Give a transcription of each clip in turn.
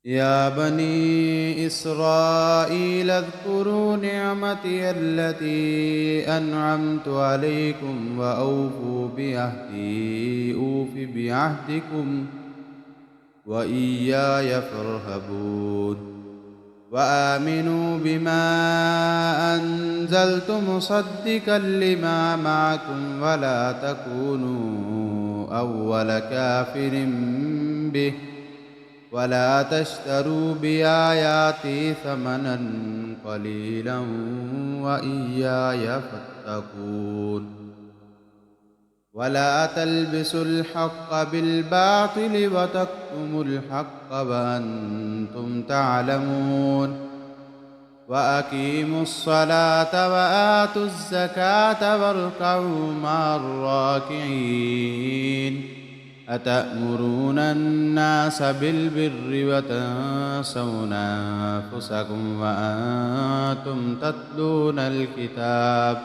يا بني إسرائيل اذكروا نعمتي التي أنعمت عليكم وأوفوا بعهدي أوف بعهدكم وإياي فارهبون وآمنوا بما أنزلت مصدقا لما معكم ولا تكونوا أول كافر به ولا تشتروا بآياتي ثمنا قليلا وإياي فاتقون ولا تلبسوا الحق بالباطل وتكتموا الحق وأنتم تعلمون وأقيموا الصلاة وآتوا الزكاة واركعوا مع الراكعين أتأمرون الناس بالبر وتنسون أنفسكم وأنتم تتلون الكتاب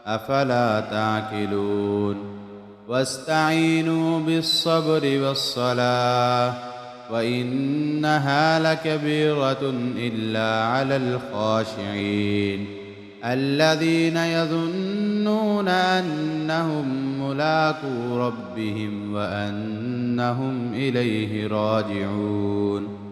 أفلا تعقلون واستعينوا بالصبر والصلاة وإنها لكبيرة إلا على الخاشعين الذين يظنون أنهم ملاقو ربهم وأنهم إليه راجعون